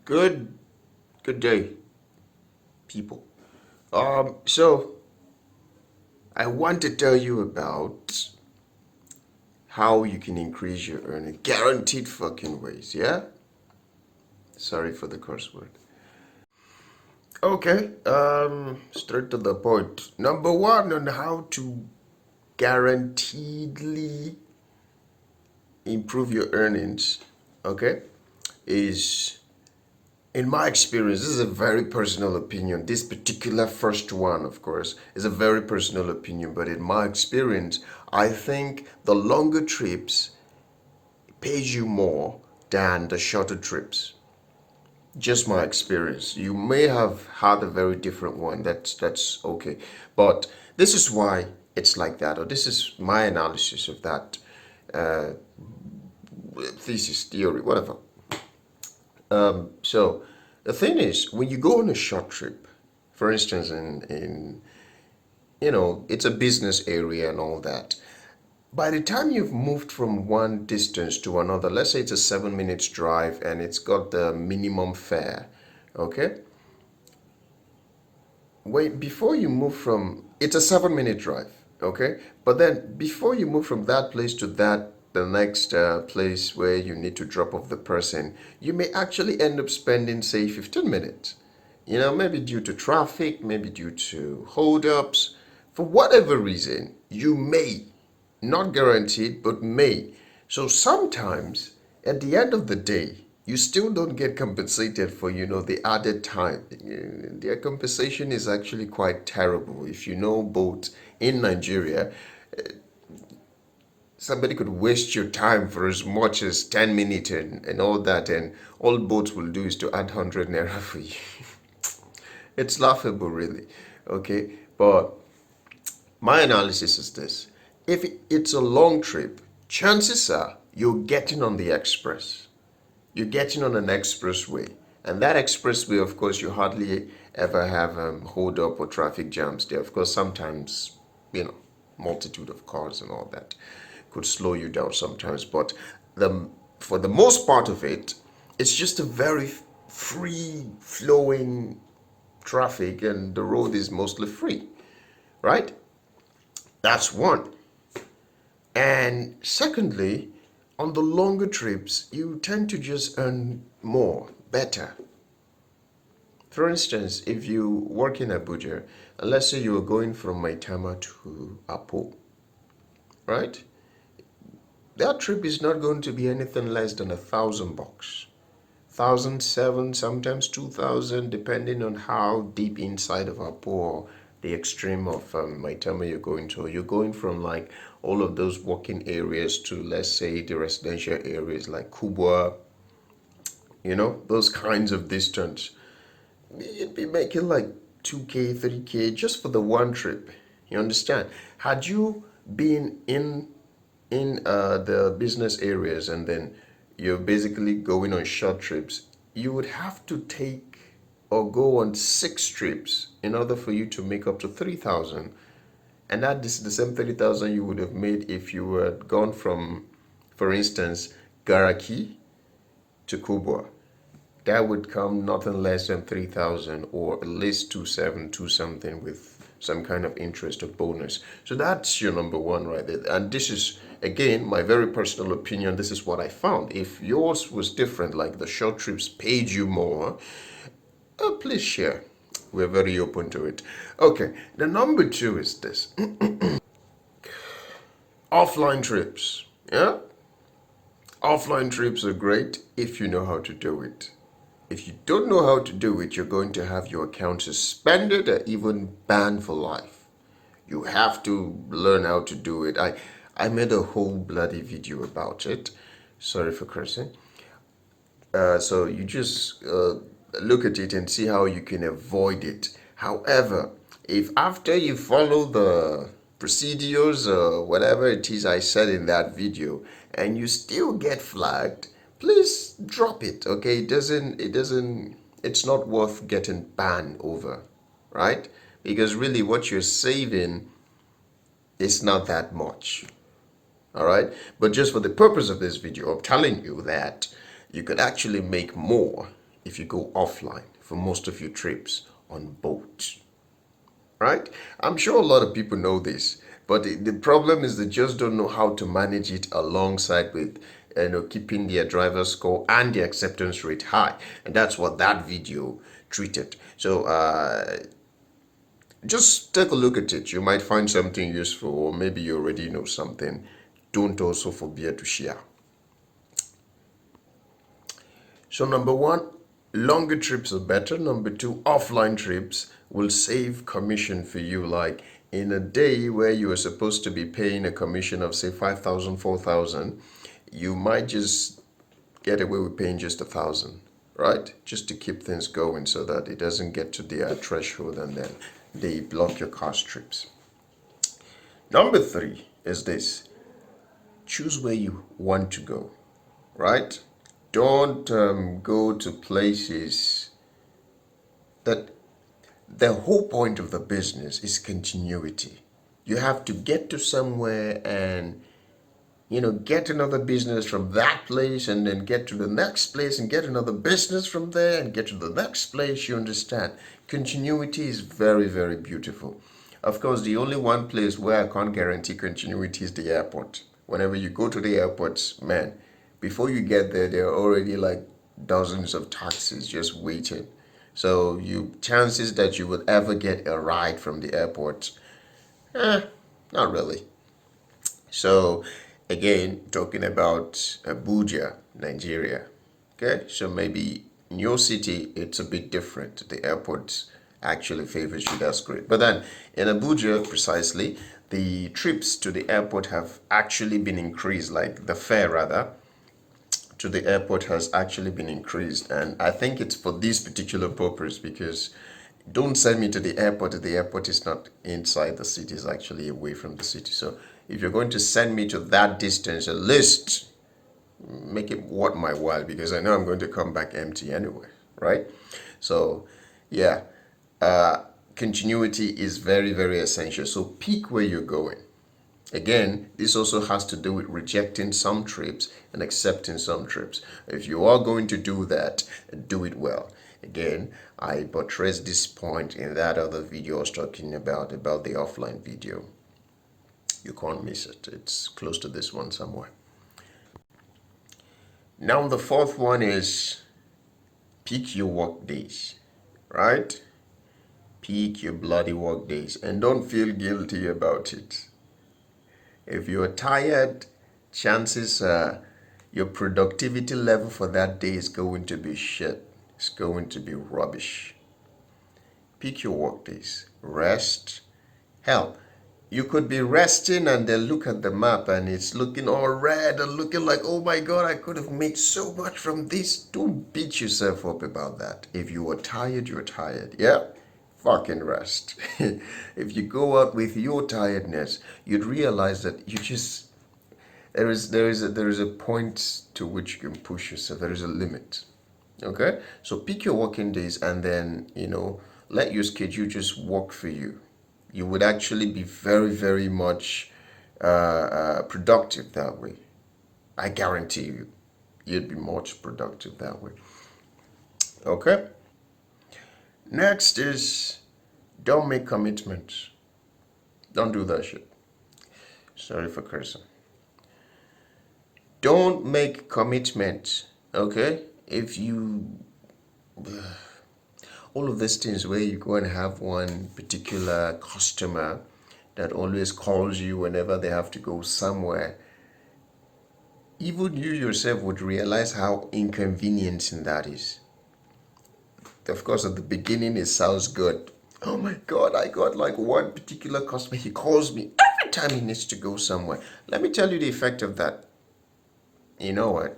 Good day, people. So I want to tell you about how you can increase your earning, guaranteed fucking ways, yeah? Sorry for the curse word. Okay, straight to the point. Number one on how to guaranteedly improve your earnings, okay, is in my experience, this is a very personal opinion. This particular first one, of course, is a very personal opinion. But in my experience, I think the longer trips pays you more than the shorter trips. Just my experience. You may have had a very different one. That's okay. But this is why it's like that, or this is my analysis of that thesis, theory, whatever. So the thing is, when you go on a short trip, for instance, in it's a business area and all that. By the time you've moved from one distance to another, let's say it's a 7 minutes drive and it's got the minimum fare, okay? Wait, before you move from, it's a 7 minute drive, okay? But then before you move from that place to the next place where you need to drop off the person, you may actually end up spending, say, 15 minutes. Maybe due to traffic, maybe due to holdups. For whatever reason, you may, not guaranteed, but may. So sometimes, at the end of the day, you still don't get compensated for, the added time. Their compensation is actually quite terrible. If you know boats in Nigeria, somebody could waste your time for as much as 10 minutes and all that, and all boats will do is to add 100 naira for you. It's laughable, really. Okay, but my analysis is this. If it's a long trip, chances are you're getting on the express. You're getting on an expressway. And that expressway, of course, you hardly ever have hold up or traffic jams there. Of course, sometimes, multitude of cars and all that could slow you down sometimes. But for the most part of it, it's just a very free flowing traffic and the road is mostly free, right? That's one. And secondly, on the longer trips, you tend to just earn more, better. For instance, if you work in Abuja, and let's say you are going from Maitama to Apo, right? That trip is not going to be anything less than $1,000. 1,007, sometimes 2,000, depending on how deep inside of Apo or the extreme of Maitama you're going to. You're going from like all of those working areas to, let's say, the residential areas like Kubwa, those kinds of distance. You'd be making like 2K, 3K just for the one trip. You understand? Had you been in the business areas and then you're basically going on short trips, you would have to take or go on 6 trips in order for you to make up to 3,000. And that is the same 30,000 you would have made if you had gone from, for instance, Garaki to Kubwa. That would come nothing less than 3,000 or at least 2,700, two something with some kind of interest or bonus. So that's your number one right there. And this is, again, my very personal opinion. This is what I found. If yours was different, like the short trips paid you more, please share. We're very open to it. Okay, the number two is this. Offline trips. Yeah? Offline trips are great if you know how to do it. If you don't know how to do it, you're going to have your account suspended or even banned for life. You have to learn how to do it. I made a whole bloody video about it. Sorry for cursing. So you just look at it and see how you can avoid it. However, if after you follow the procedures or whatever it is I said in that video and you still get flagged, please drop it, okay? It's not worth getting banned over, right? Because really what you're saving is not that much, all right? But just for the purpose of this video, I'm telling you that you could actually make more if you go offline for most of your trips on boat, right? I'm sure a lot of people know this, but the problem is they just don't know how to manage it alongside with keeping their driver score and the acceptance rate high, and that's what that video treated. So just take a look at it. You might find something useful, or maybe you already know something. Don't also forget to share. So number one, longer trips are better. Number two, offline trips will save commission for you. Like in a day where you are supposed to be paying a commission of say 5,000, 4,000, you might just get away with paying just 1,000, right? Just to keep things going so that it doesn't get to the threshold and then they block your cost trips. Number three is this: choose where you want to go, right? Don't go to places that the whole point of the business is continuity. You have to get to somewhere and get another business from that place and then get to the next place and get another business from there and get to the next place. You understand? Continuity is very, very beautiful. Of course, the only one place where I can't guarantee continuity is the airport. Whenever you go to the airports, man, before you get there, there are already like dozens of taxis just waiting. So chances that you would ever get a ride from the airport, not really. So again, talking about Abuja, Nigeria. Okay, so maybe in your city it's a bit different. The airport actually favors you. That's great. But then in Abuja, precisely, the trips to the airport have actually been increased, like the fare rather to the airport has actually been increased. And I think it's for this particular purpose, because don't send me to the airport if the airport is not inside the city, it's actually away from the city. So if you're going to send me to that distance, at least make it worth my while, because I know I'm going to come back empty anyway, right? So yeah, continuity is very, very essential. So pick where you're going. Again, this also has to do with rejecting some trips and accepting some trips. If you are going to do that, do it well. Again, I buttressed this point in that other video I was talking about the offline video. You can't miss it. It's close to this one somewhere. Now the fourth one is pick your work days, right? Pick your bloody work days and don't feel guilty about it. If you're tired, chances are your productivity level for that day is going to be shit. It's going to be rubbish. Pick your work days. Rest. Hell, you could be resting and then look at the map and it's looking all red and looking like, oh my God, I could have made so much from this. Don't beat yourself up about that. If you are tired, you're tired. Yeah? Fucking rest. If you go out with your tiredness, you'd realize that there is a point to which you can push yourself. There is a limit. Okay? So pick your working days and then, let your schedule just work for you. You would actually be very, very much productive that way. I guarantee you, you'd be much productive that way. Okay? Next is don't make commitments. Don't do that shit. Sorry for cursing. Don't make commitments, okay? If you all of these things where you go and have one particular customer that always calls you whenever they have to go somewhere, even you yourself would realize how inconveniencing that is. Of course, at the beginning, it sounds good. Oh my God, I got like one particular customer. He calls me every time he needs to go somewhere. Let me tell you the effect of that. You know what?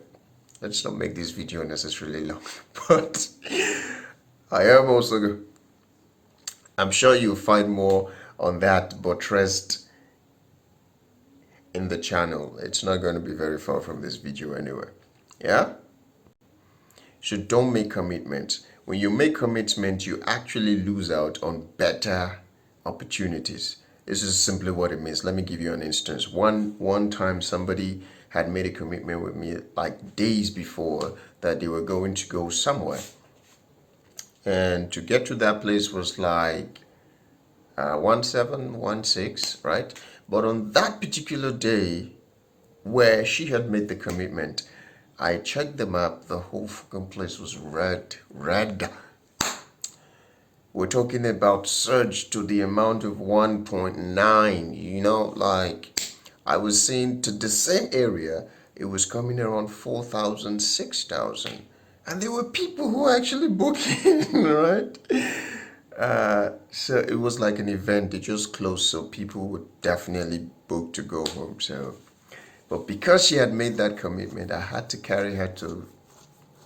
Let's not make this video unnecessarily long. But I'm sure you'll find more on that buttressed in the channel. It's not going to be very far from this video anyway. Yeah? So don't make commitments. When you make commitments, you actually lose out on better opportunities. This is simply what it means. Let me give you an instance. One time somebody had made a commitment with me like days before that they were going to go somewhere. And to get to that place was like 1716, right? But on that particular day where she had made the commitment, I checked the map, the whole fucking place was red, red. We're talking about surge to the amount of 1.9, like I was seeing to the same area, it was coming around 4,000, 6,000, and there were people who were actually booking, right? So it was like an event. They just closed, so people would definitely book to go home. So, but because she had made that commitment, I had to carry her to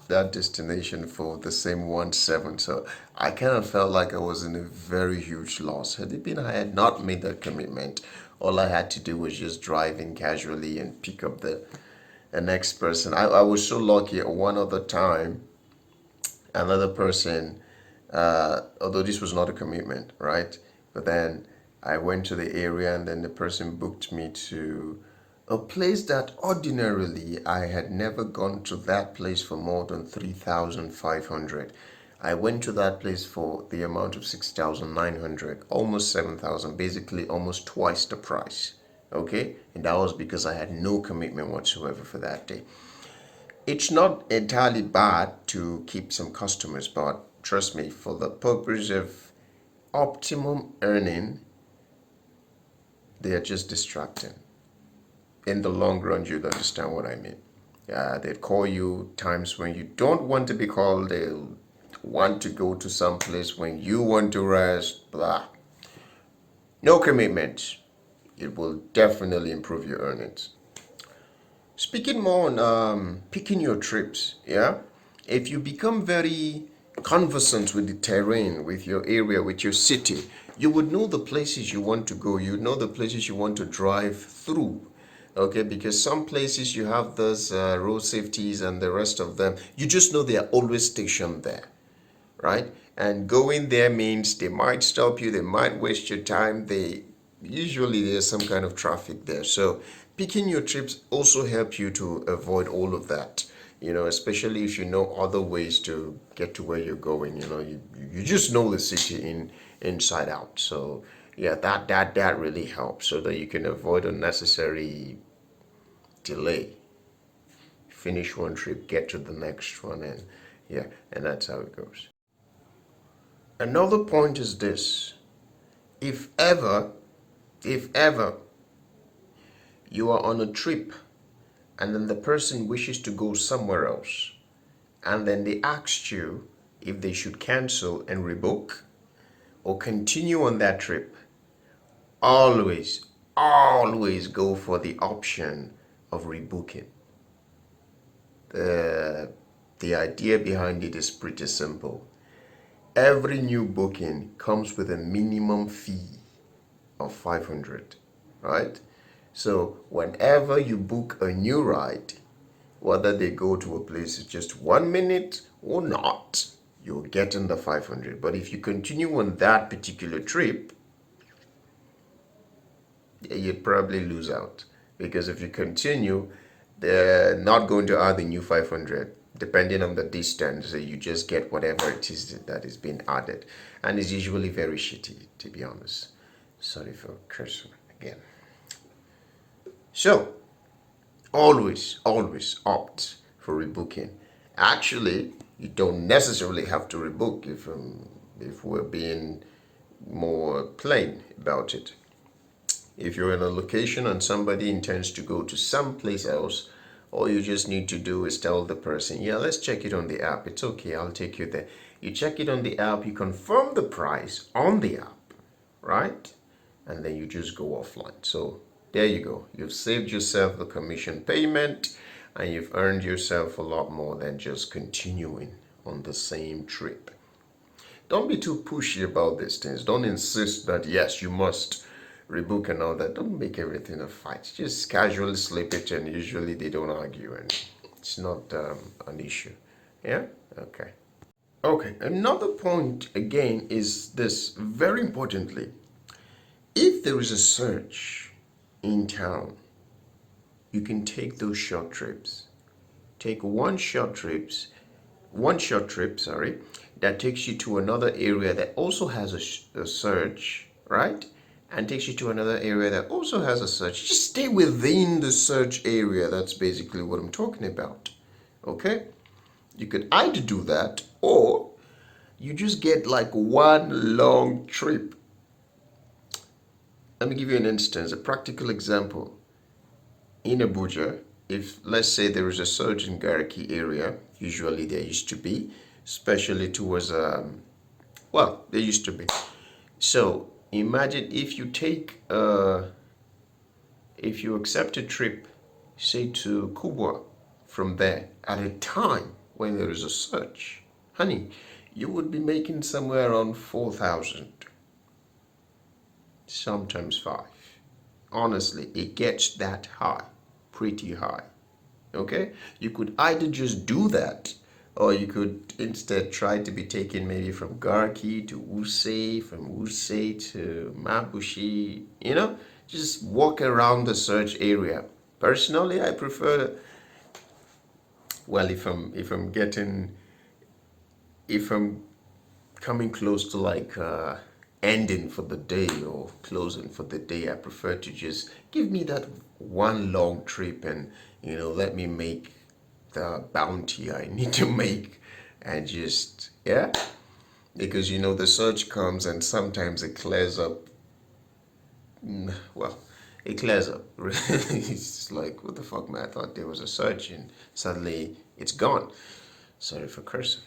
that destination for the same 1.7. So I kind of felt like I was in a very huge loss. Had it been I had not made that commitment, all I had to do was just drive in casually and pick up the next person. I was so lucky at one other time, another person, although this was not a commitment, right? But then I went to the area and then the person booked me to a place that ordinarily I had never gone to that place for more than 3,500. I went to that place for the amount of 6,900, almost 7,000, basically almost twice the price. Okay? And that was because I had no commitment whatsoever for that day. It's not entirely bad to keep some customers, but trust me, for the purpose of optimum earning, they are just distracting. In the long run, you'd understand what I mean. They'd call you times when you don't want to be called. They'll want to go to some place when you want to rest. Blah. No commitment. It will definitely improve your earnings. Speaking more on picking your trips, yeah? If you become very conversant with the terrain, with your area, with your city, you would know the places you want to go. You know the places you want to drive through. Okay, because some places you have those road safeties and the rest of them, you just know they are always stationed there, right? And going there means they might stop you, they might waste your time. Usually there's some kind of traffic there. So picking your trips also help you to avoid all of that. Especially if you know other ways to get to where you're going. You just know the city inside out. So yeah, that really helps so that you can avoid unnecessary delay. Finish one trip, get to the next one, and yeah, and that's how it goes. Another point is this: if ever you are on a trip and then the person wishes to go somewhere else and then they asked you if they should cancel and rebook or continue on that trip, always, always go for the option of rebooking. The idea behind it is pretty simple. Every new booking comes with a minimum fee of 500, right? So whenever you book a new ride, whether they go to a place just 1 minute or not, you're getting the 500. But if you continue on that particular trip, you'd probably lose out. Because if you continue, they're not going to add the new 500. Depending on the distance, you just get whatever it is that is being added. And it's usually very shitty, to be honest. Sorry for cursing again. So, always, always opt for rebooking. Actually, you don't necessarily have to rebook if we're being more plain about it. If you're in a location and somebody intends to go to someplace else, all you just need to do is tell the person, yeah, let's check it on the app. It's okay, I'll take you there. You check it on the app, you confirm the price on the app, right? And then you just go offline. So there you go. You've saved yourself the commission payment and you've earned yourself a lot more than just continuing on the same trip. Don't be too pushy about these things. Don't insist that, yes, you must rebook and all that. Don't make everything a fight. Just casually slip it and usually they don't argue and it's not an issue. Yeah? Okay. Okay. Another point again is this, very importantly, if there is a surge in town, you can take those short trips. Take one short trip, that takes you to another area that also has a search, right? And takes you to another area that also has a search. Just stay within the search area. That's basically what I'm talking about. Okay? You could either do that, or you just get like one long trip. Let me give you an instance, a practical example. In Abuja, if let's say there is a surge in Gariki area, usually there used to be, especially towards well, there used to be. So imagine if you take if you accept a trip, say to Kubwa from there at a time when there is a surge, honey, you would be making somewhere around 4,000, sometimes 5. Honestly, it gets that high, pretty high. Okay? You could either just do that, or you could instead try to be taken maybe from Garki to Wuse, from Wuse to Mabushi, just walk around the search area. Personally, I prefer, well, if I'm coming close to like ending for the day or closing for the day, I prefer to just give me that one long trip and let me make the bounty I need to make, and just, yeah, because the search comes and sometimes it clears up. Well, it clears up. It's like, what the fuck, man? I thought there was a search and suddenly it's gone. Sorry for cursing.